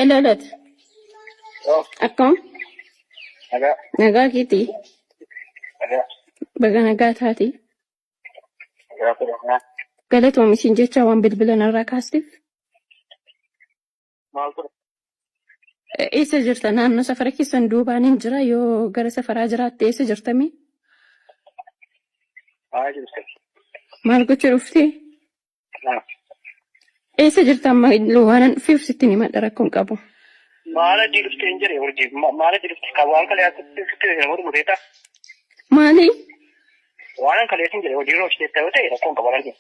Hello, Lot. Oh, Akkam? agak, Nagaa keetii? agak, Baga nagaa taati? agak kurangnya. Galatoom isin jecha waan bilbila narraa kaasteef. Maal ture? Eessa jirta? Naannoo safara keessan duubaan hin jira yoo gara safaraa jiraatte eessa jirtami? Maal jirti? Maal gochuu dhuftee? Nah, Eessa jirta amma waan dhufeef sitti hima rakkoon qabu. maala jirti hin jire urjii. Maala jirti kan waan kaleessatti namoota mureeta. Maali? Waan kaleessi hin jire hojii roobsitee ta'uu ta'e rakkoon qaban argina.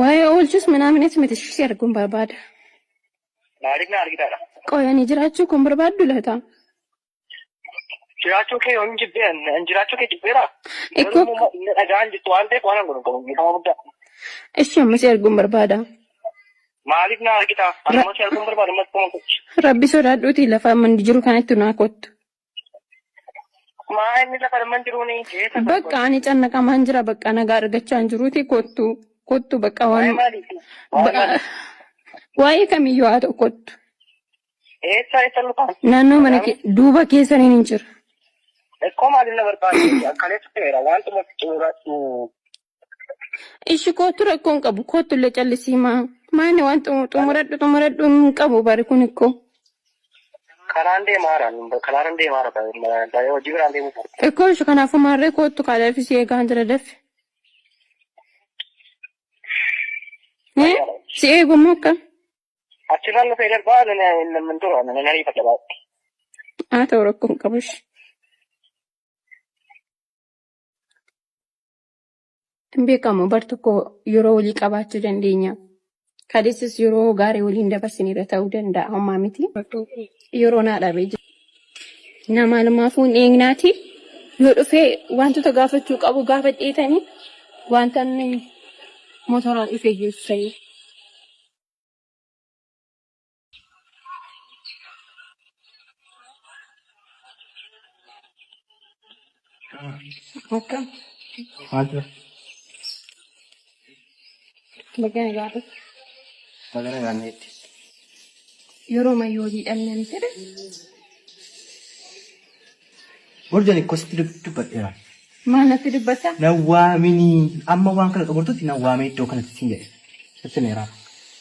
Waa'ee oolchus minaaminatti miti ishee arguun barbaada. Maaliif na argitaadha? Qoyanii jiraachuu kun barbaaddu laata? Jiraachuu kee yoo hin jibbeen, jiraachuu kee jibbeera. Ekkoo Dhagaan jirtu waan ta'eef waan godhu qabu miidhama guddaa. ishee ammas arguun barbaada. Maaliif na argita? Amma si arguun barbaadu amma tokko gochi. Rabbi sodaadhuutii lafa mandi jiru kanatti naa kottu. Maa inni lafa dhamman jiruuni? Bakka ani cannaqamaan jira bakka nagaa argachaa hin jiruuti kottu. Kottu bakka waan waa'ee kamiyyuu haa ta'u kottu. Eessa lufaan? Naannoo mana duuba keessaniin hin jira. Ekkoo maaliif na barbaadu? Kaleessa ta'eera waan xuma xumuuraatu. Ishi kottu rakkoon qabu kottu illee callisii maani waan xumuradhu hin qabu bari kun ikkoo. Karaan deemaara baay'ee hojii biraan deemu. Ikkoo ishi kanaafuu maarree kottu kaadafisii eegaan jira daffe. Si eegummoo akka? Achirraan lafee darbaa namni tura namni ariifata baay'ee. Haa ta'u rakkoon qabu ishi. Hin beekamu bar tokko yeroo walii qabaachuu dandeenya. Kadeessis yeroo gaarii waliin dabarsinirra ta'uu danda'a hommaa miti. Yeroo naa dhabee jira. Nama lamaafuu hin eegnaati. Yoo dhufee wantoota gaafachuu qabu gaafa dhiitanii wanta motoraan dhufee geessu ta'e. Akkam? Maaltu Baga nagaadha. magana gaanneetti. Yeroo mayyoo hidhamne ni jedhe. Borjani kositti dubbadheera. Maal natti dubbata? Nawwaamini amma waan kana qabartutti nawwaamee iddoo kanatti siin jedhe. Sirsineera.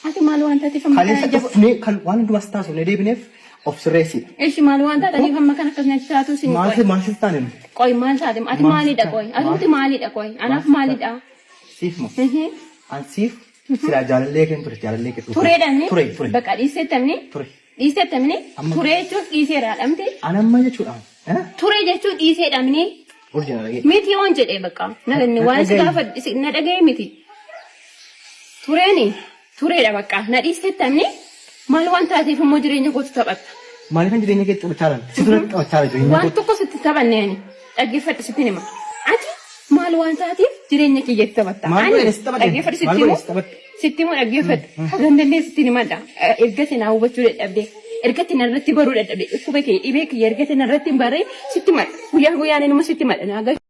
Ati maal waan taateef amma Kaleessa dhufnee kan waan duras taasifne deebineef of sirreessidha. Ishi maal waan taataniif amma kan akkasumatti taatu sin qoy. Maal taane Qoy maal taate? Ati maalidha qoy? Ati maalidha qoy? Anaaf maalidha? siif moo an siif sila jaalallee kee ture jaalallee kee Tureedhaan ture bakka dhiisettamni ture dhiisettamni ture jechuun dhiiseera dhamte anamma jechuudha. ture jechuun dhiiseedhamni Borjana dhagee. miti yoon jedhee bakka waan si gaafa na dhaga'e miti tureeni tureedha bakka na dhiisettamni maal waan taateef immoo jireenya kootu taphatta. Maaliifan jireenya kee taphachaa situ taphachaa jireenya Waan tokko sitti taphanneeni dhaggeeffadhu sitti hima. Ati maal waan taateef jireenya kee jetti taphatta. Maal godhe si taphatee? Dhaggeeffadhu sitti Maal himu. godhe si taphatte? Sitti himu dhaggeeffadhu. Hagan dandeenye sitti himadha. Ergatti naa hubachuu dadhabdee. Ergatti narratti baruu dadhabdee. Dhukkuba kee dhibee kee ergatti narratti hin barree sitti himadha. Guyyaa guyyaan inni sitti himadha.